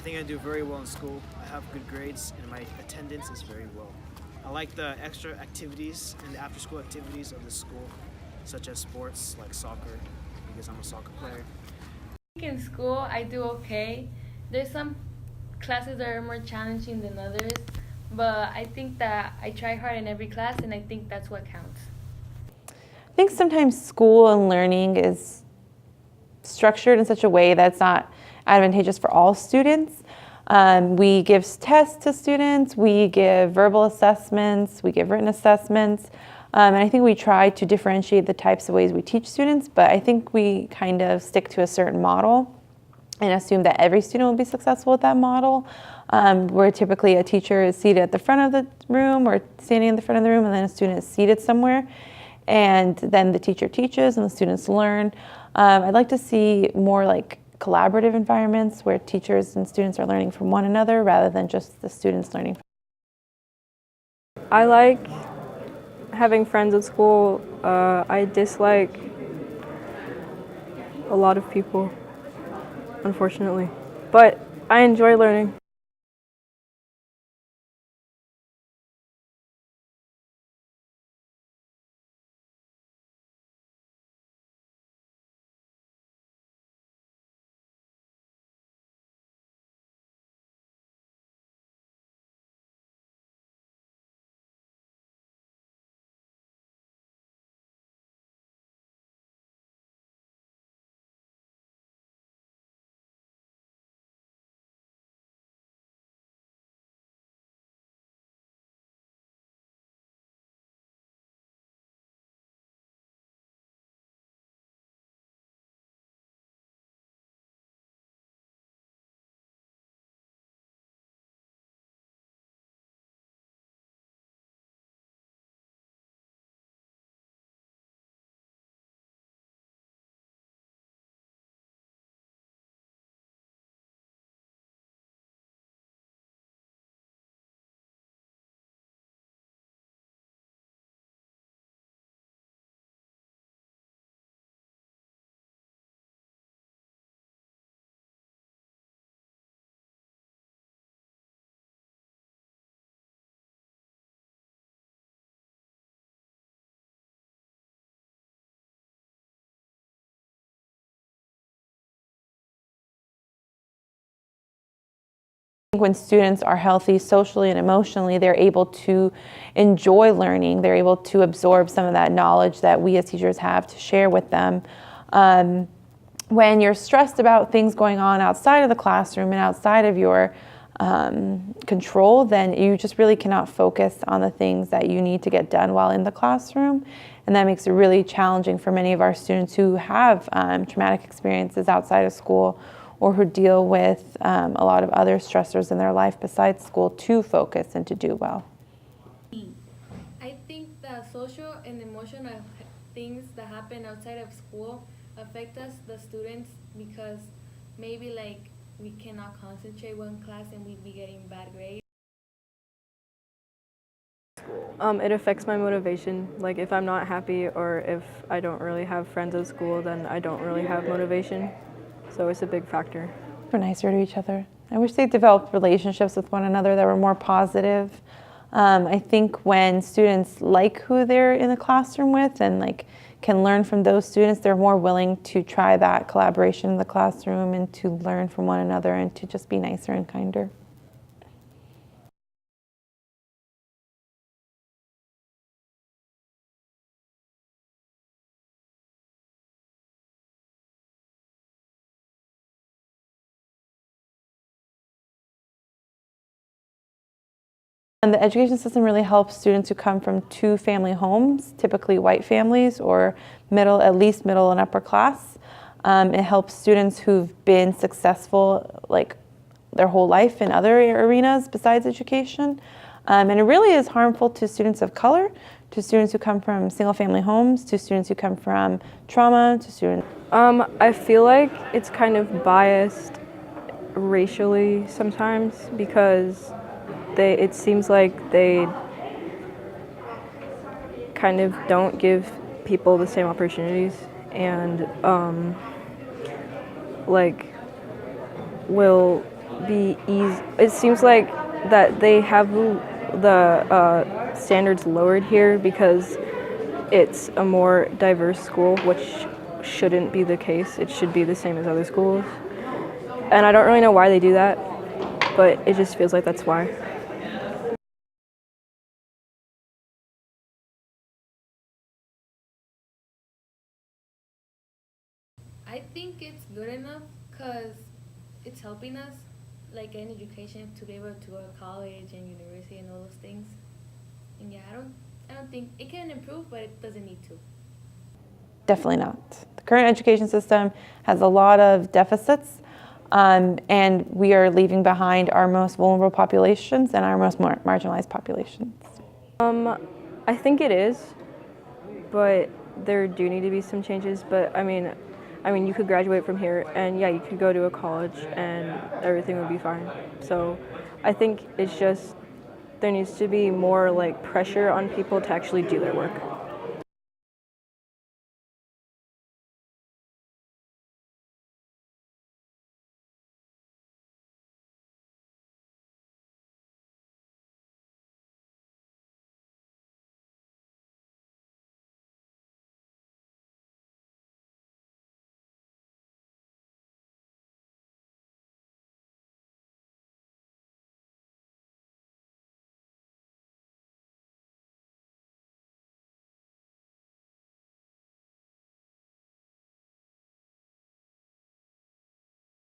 think I do very well in school. I have good grades and my attendance is very low. I like the extra activities and the after-school activities of the school, such as sports like soccer, because I'm a soccer player. In school, I do okay. There's some classes that are more challenging than others, but I think that I try hard in every class, and I think that's what counts. I think sometimes school and learning is structured in such a way that's not advantageous for all students. We give tests to students, we give verbal assessments, we give written assessments, and I think we try to differentiate the types of ways we teach students, but I think we kind of stick to a certain model and assume that every student will be successful with that model, where typically a teacher is seated at the front of the room or standing in the front of the room, and then a student is seated somewhere, and then the teacher teaches and the students learn. I'd like to see more like collaborative environments where teachers and students are learning from one another rather than just the students learning. I like having friends at school. I dislike a lot of people, unfortunately, but I enjoy learning. When students are healthy socially and emotionally, they're able to enjoy learning. They're able to absorb some of that knowledge that we as teachers have to share with them. When you're stressed about things going on outside of the classroom and outside of your control, then you just really cannot focus on the things that you need to get done while in the classroom. And that makes it really challenging for many of our students who have traumatic experiences outside of school or who deal with a lot of other stressors in their life besides school to focus and to do well. I think that social and emotional things that happen outside of school affect us, the students, because maybe like we cannot concentrate one class and we'd be getting bad grades. It affects my motivation. Like if I'm not happy or if I don't really have friends at school, then I don't really have motivation. So it's a big factor. We're nicer to each other. I wish they developed relationships with one another that were more positive. I think when students like who they're in the classroom with and like can learn from those students, they're more willing to try that collaboration in the classroom and to learn from one another and to just be nicer and kinder. And the education system really helps students who come from two-family homes, typically white families or at least middle and upper class. It helps students who've been successful like their whole life in other arenas besides education. And it really is harmful to students of color, to students who come from single-family homes, to students who come from trauma, to students. I feel like it's kind of biased racially sometimes because it seems like they kind of don't give people the same opportunities and like will be easy. It seems like that they have the standards lowered here because it's a more diverse school, which shouldn't be the case. It should be the same as other schools. And I don't really know why they do that, but it just feels like that's why. I think it's good enough because it's helping us, like in education, to be able to go to college and university and all those things. And yeah, I don't think it can improve, but it doesn't need to. Definitely not. The current education system has a lot of deficits, and we are leaving behind our most vulnerable populations and our most marginalized populations. I think it is, but there do need to be some changes. But I mean, you could graduate from here, and yeah, you could go to a college, and everything would be fine. So, I think it's just there needs to be more like pressure on people to actually do their work.